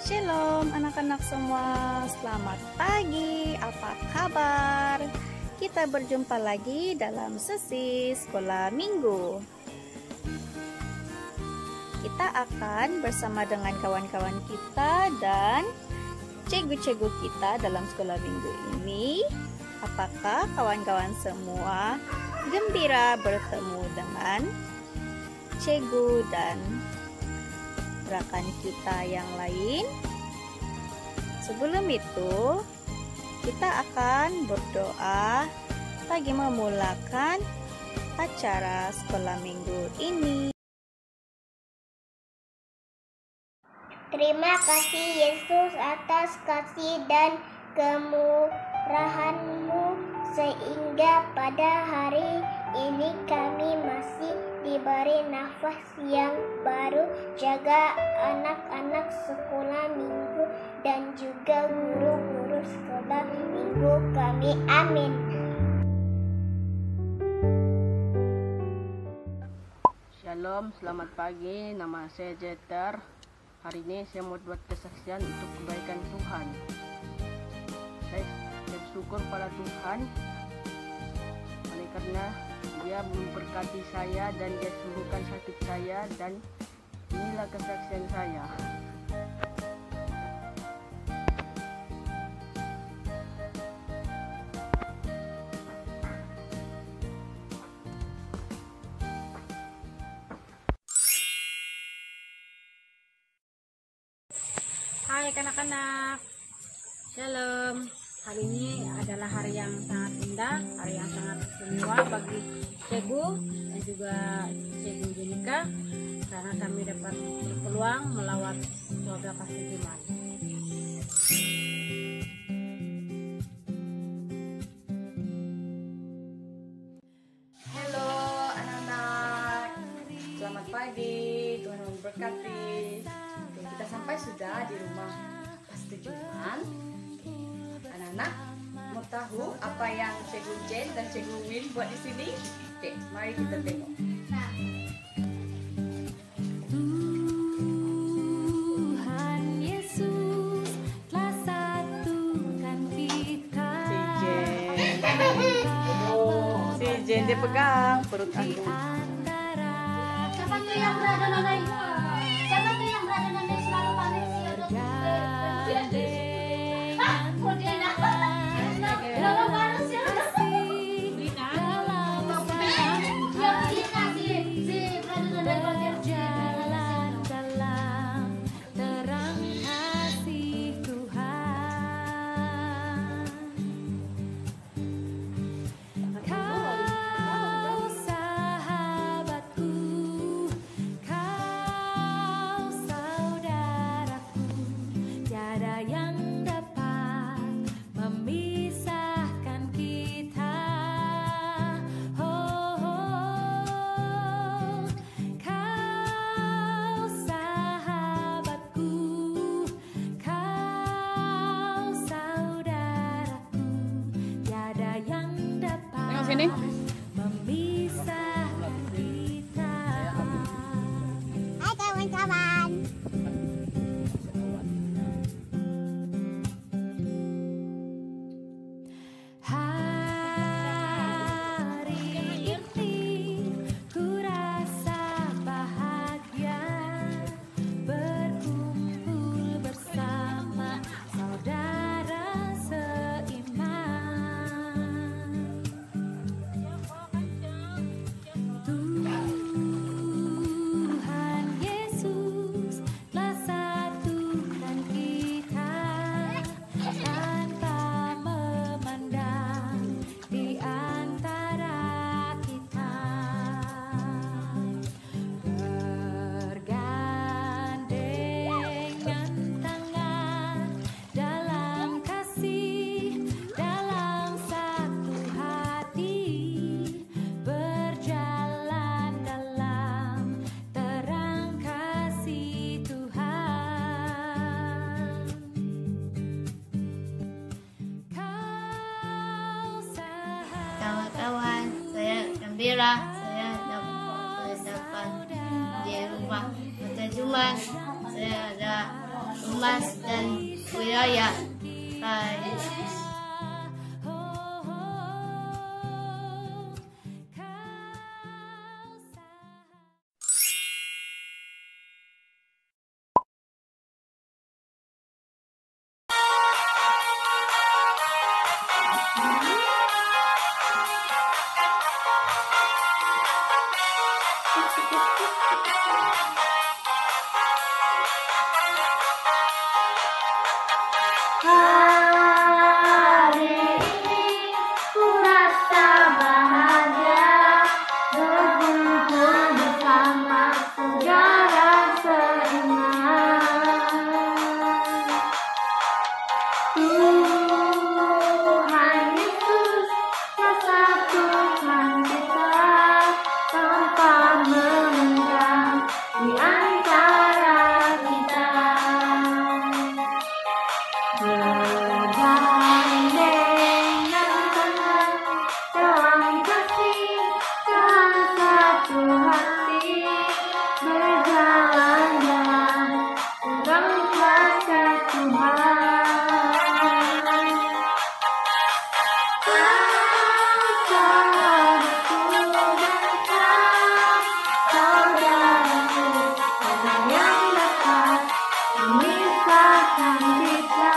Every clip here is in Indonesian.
Shalom anak-anak semua, selamat pagi, apa kabar? Kita berjumpa lagi dalam sesi sekolah minggu. Kita akan bersama dengan kawan-kawan kita dan cikgu-cikgu kita dalam sekolah minggu ini. Apakah kawan-kawan semua gembira bertemu dengan cikgu dan rekan kita yang lain? Sebelum itu, kita akan berdoa bagi memulakan acara sekolah minggu ini. Terima kasih Yesus atas kasih dan kemurahan-Mu sehingga pada hari ini kami masih diberi nafas yang baru. Jaga anak-anak sekolah minggu dan juga guru-guru sekolah minggu kami. Amin. Shalom, selamat pagi. Nama saya Jeter. Hari ini saya mau buat kesaksian untuk kebaikan Tuhan. Saya bersyukur pada Tuhan oleh karena Dia memberkati saya dan Dia sembuhkan sakit saya, dan inilah kesaksian saya. Hai kanak-kanak, Shalom. Hari ini adalah hari yang sangat indah, hari yang sangat istimewa bagi Cikgu dan juga Cikgu Jenika, karena kami dapat berpeluang melawat keluarga Pastor Jumat. Halo anak-anak, selamat pagi, Tuhan memberkati. Kita sampai sudah di rumah Pastor Juman. Anak-anak mau tahu apa yang Cikgu Jen dan Cikgu Win buat di sini? Oke, mari kita tengok. Tuhan Yesus telah satukan kita. Si Jen dia pegang perut aku. Siapa tuh yang berada nanai? Siapa tuh yang berada nanai selalu paling siap? Sini. Memisahkan kita. Hai kawan-kawan. Hari ini ku rasa bahagia berkumpul bersama saudara seiman. Tuhan Yesus telah satukan kita tanpa memandang di antara kita, bergandengan tangan dalam kasih, dalam satu hati, berjalan dalam terang kasih Tuhan. Kawan-kawan, saya gembira saya dapat di rumah Pastor Juman. Saya ada rumah Mas dan Wiraya. Bye. Hari ini ku rasa bahagia berkumpul bersama saudara seiman. Tuhan Yesus satukan kita tanpa menentang di antara kita. Bergandengan tangan dalam kasih, dalam satu hati, berjalan dalam kuasa Tuhan. Saudaraku dan kau, saudaraku, ada yang dapat memisahkan kita.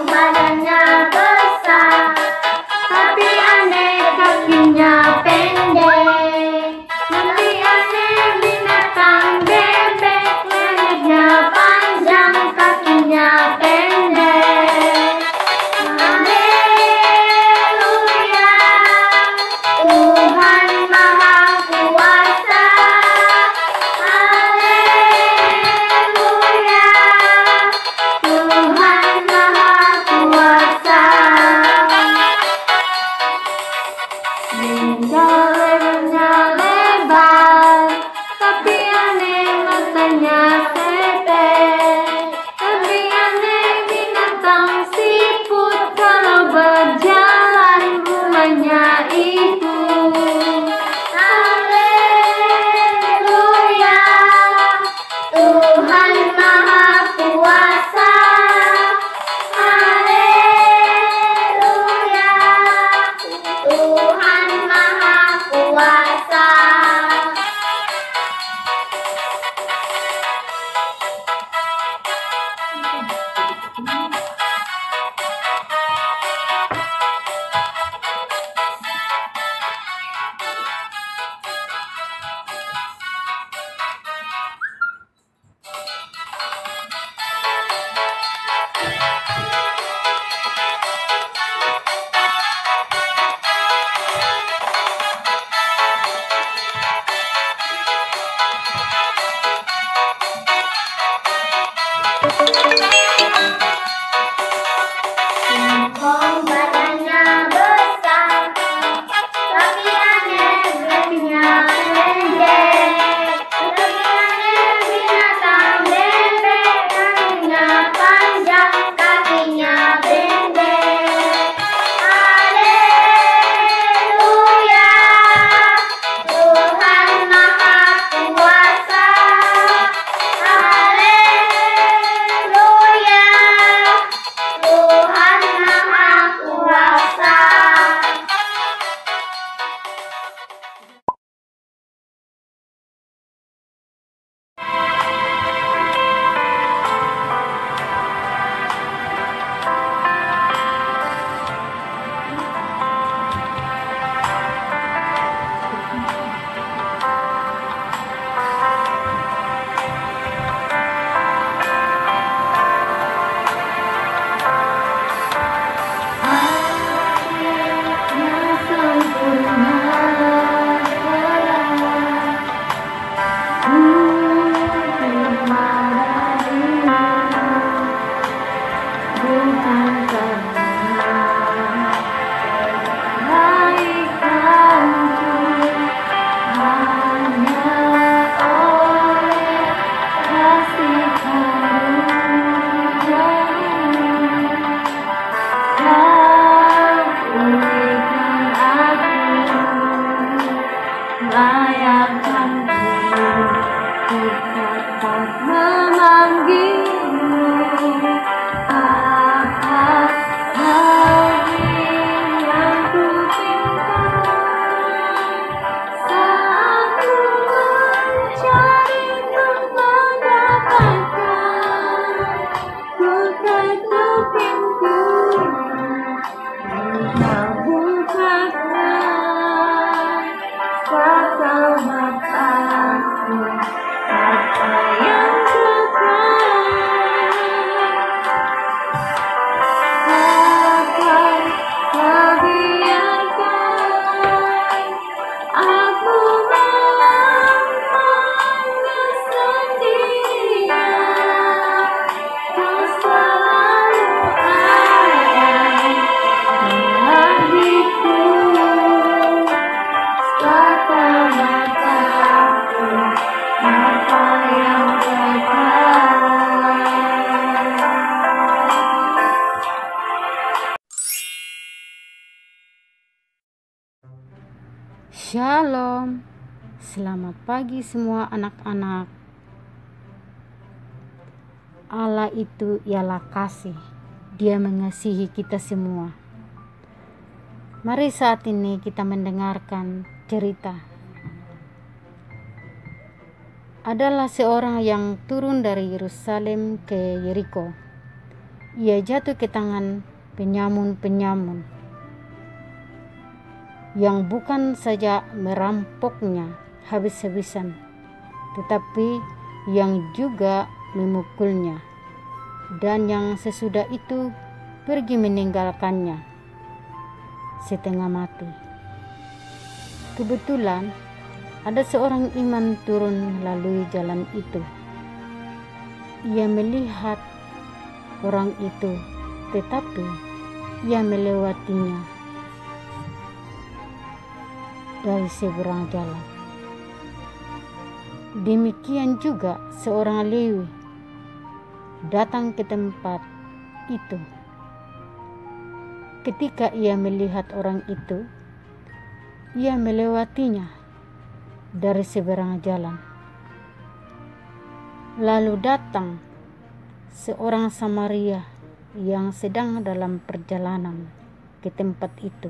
Badannya besar, tapi aneh kakinya pendek. Nanti aneh binatang bebek, lehernya panjang, kakinya pendek. Haleluya, Tuhan Maha Kuasa. Haleluya, Tuhan Maha Kuasa. Lehernya lebar, tapi aneh matanya sipit. Tapi aneh binatang siput, kalau berjalan rumahnya itu. Haleluya, Tuhan Maha Kuasa. Haleluya, Tuhan Maha Kuasa. Badannya besar, tapi aneh beratnya pendek. Tapi aneh binatang bebek, kakinya panjang, kakinya pendek. Haleluya, Tuhan Maha Kuasa. Haleluya, Tuhan Maha Kuasa. Shalom, selamat pagi semua anak-anak. Allah itu ialah kasih, Dia mengasihi kita semua. Mari saat ini kita mendengarkan cerita. Adalah seorang yang turun dari Yerusalem ke Yeriko. Ia jatuh ke tangan penyamun-penyamun yang bukan saja merampoknya habis-habisan, tetapi yang juga memukulnya, dan yang sesudah itu pergi meninggalkannya setengah mati. Kebetulan ada seorang imam turun melalui jalan itu. Ia melihat orang itu, tetapi ia melewatinya dari seberang jalan. Demikian juga seorang Lewi datang ke tempat itu. Ketika ia melihat orang itu, ia melewatinya dari seberang jalan. Lalu datang seorang Samaria yang sedang dalam perjalanan ke tempat itu.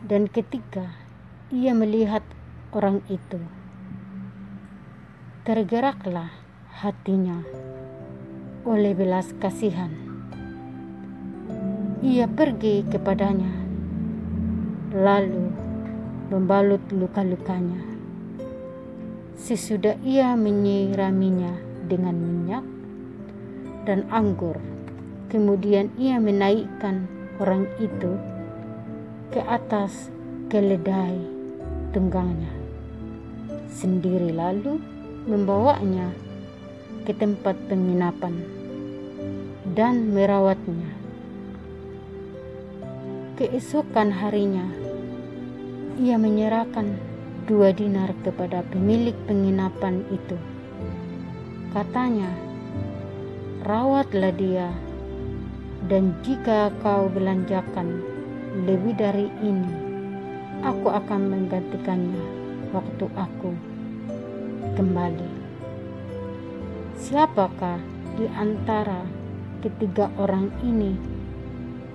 Dan ketika ia melihat orang itu, tergeraklah hatinya oleh belas kasihan. Ia pergi kepadanya, lalu membalut luka-lukanya. Sesudah ia menyiraminya dengan minyak dan anggur, kemudian ia menaikkan orang itu ke atas keledai tunggangnya sendiri, lalu membawanya ke tempat penginapan dan merawatnya. Keesokan harinya ia menyerahkan 2 dinar kepada pemilik penginapan itu. Katanya, rawatlah dia, dan jika kau belanjakan lebih dari ini, aku akan menggantikannya waktu aku kembali. Siapakah di antara ketiga orang ini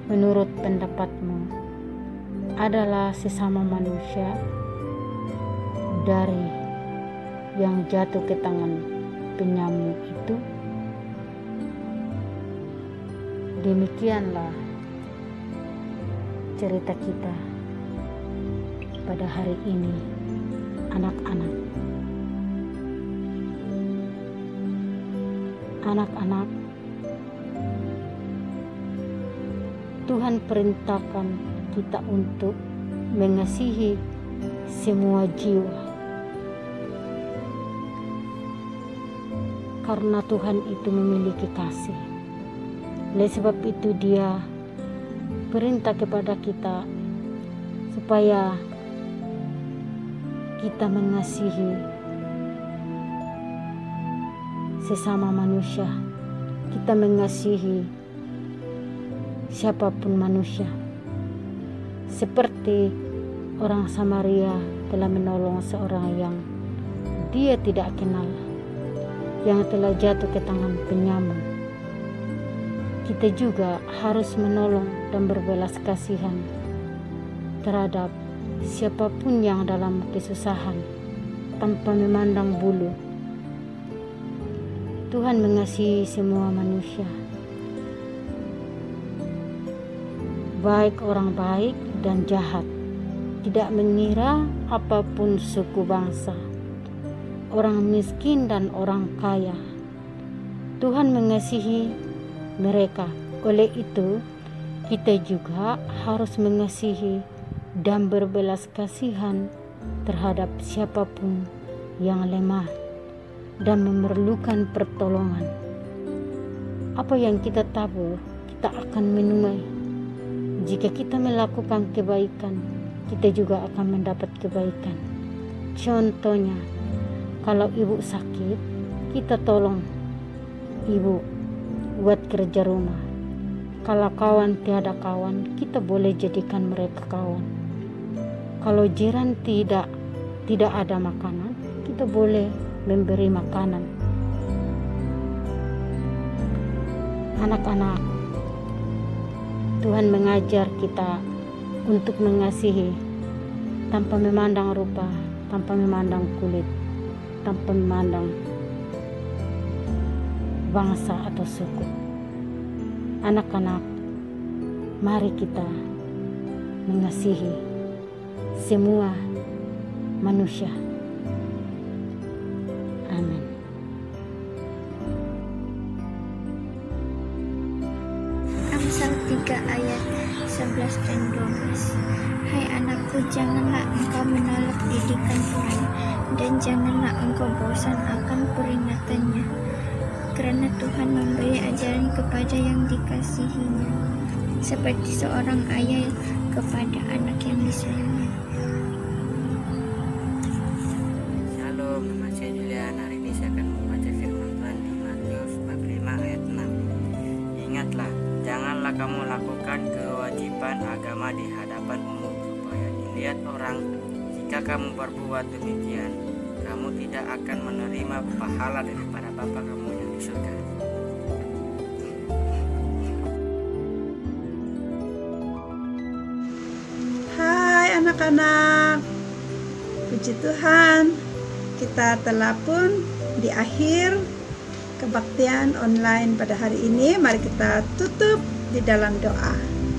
menurut pendapatmu adalah sesama manusia dari yang jatuh ke tangan penyamun itu? Demikianlah cerita kita pada hari ini, anak-anak. Anak-anak, Tuhan perintahkan kita untuk mengasihi semua jiwa, karena Tuhan itu memiliki kasih. Oleh sebab itu Dia perintah kepada kita supaya kita mengasihi sesama manusia, kita mengasihi siapapun manusia. Seperti orang Samaria telah menolong seorang yang dia tidak kenal, yang telah jatuh ke tangan penyamun. Kita juga harus menolong dan berbelas kasihan terhadap siapapun yang dalam kesusahan tanpa memandang bulu. Tuhan mengasihi semua manusia, baik orang baik dan jahat, tidak mengira apapun suku bangsa, orang miskin dan orang kaya. Tuhan mengasihi mereka. Oleh itu, kita juga harus mengasihi dan berbelas kasihan terhadap siapapun yang lemah dan memerlukan pertolongan. Apa yang kita tabur, kita akan menuai. Jika kita melakukan kebaikan, kita juga akan mendapat kebaikan. Contohnya, kalau ibu sakit, kita tolong ibu buat kerja rumah. Kalau kawan tiada kawan, kita boleh jadikan mereka kawan. Kalau jiran tidak ada makanan, kita boleh memberi makanan. Anak-anak, Tuhan mengajar kita untuk mengasihi tanpa memandang rupa, tanpa memandang kulit, tanpa memandang bangsa atau suku. Anak-anak, mari kita mengasihi semua manusia. Amin. Amsal 3 ayat 11 dan 12. Hai anakku, janganlah engkau menolak didikan Tuhan, dan janganlah engkau bosan akan peringatannya, karena Tuhan memberi ajaran kepada yang dikasihinya, seperti seorang ayah kepada anak yang disayangnya. Shalom, nama saya Julian. Hari ini saya akan membaca firman Tuhan di Matius 45 ayat 6. Ingatlah, janganlah kamu lakukan kewajiban agama di hadapan umum supaya dilihat orang. Jika kamu berbuat demikian, kamu tidak akan menerima pahala daripada Bapa kamu yang di surga. Hai anak-anak, puji Tuhan, kita telah pun di akhir kebaktian online pada hari ini. Mari kita tutup di dalam doa.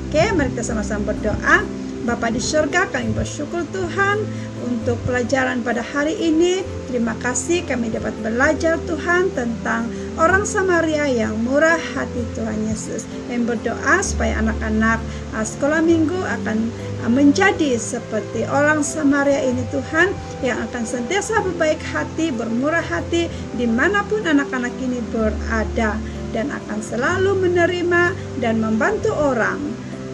Oke, mari kita sama-sama berdoa. Bapa di surga, kami bersyukur Tuhan untuk pelajaran pada hari ini. Terima kasih kami dapat belajar Tuhan tentang orang Samaria yang murah hati Tuhan Yesus. Kami berdoa supaya anak-anak sekolah minggu akan menjadi seperti orang Samaria ini Tuhan, yang akan senantiasa berbaik hati, bermurah hati dimanapun anak-anak ini berada, dan akan selalu menerima dan membantu orang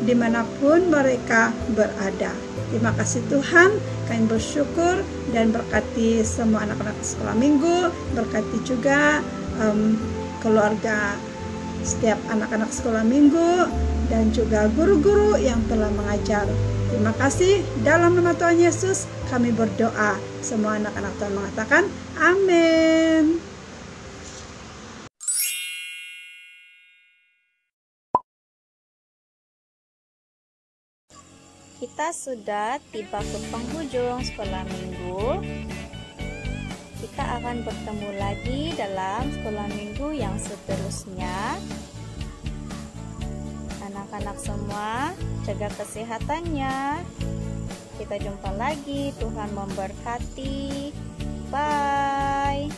dimanapun mereka berada. Terima kasih Tuhan, kami bersyukur dan berkati semua anak-anak sekolah minggu, berkati juga keluarga setiap anak-anak sekolah minggu dan juga guru-guru yang telah mengajar. Terima kasih, dalam nama Tuhan Yesus kami berdoa. Semua anak-anak Tuhan mengatakan amin. Kita sudah tiba ke penghujung sekolah minggu. Kita akan bertemu lagi dalam sekolah minggu yang seterusnya. Anak-anak semua, jaga kesehatannya. Kita jumpa lagi. Tuhan memberkati. Bye.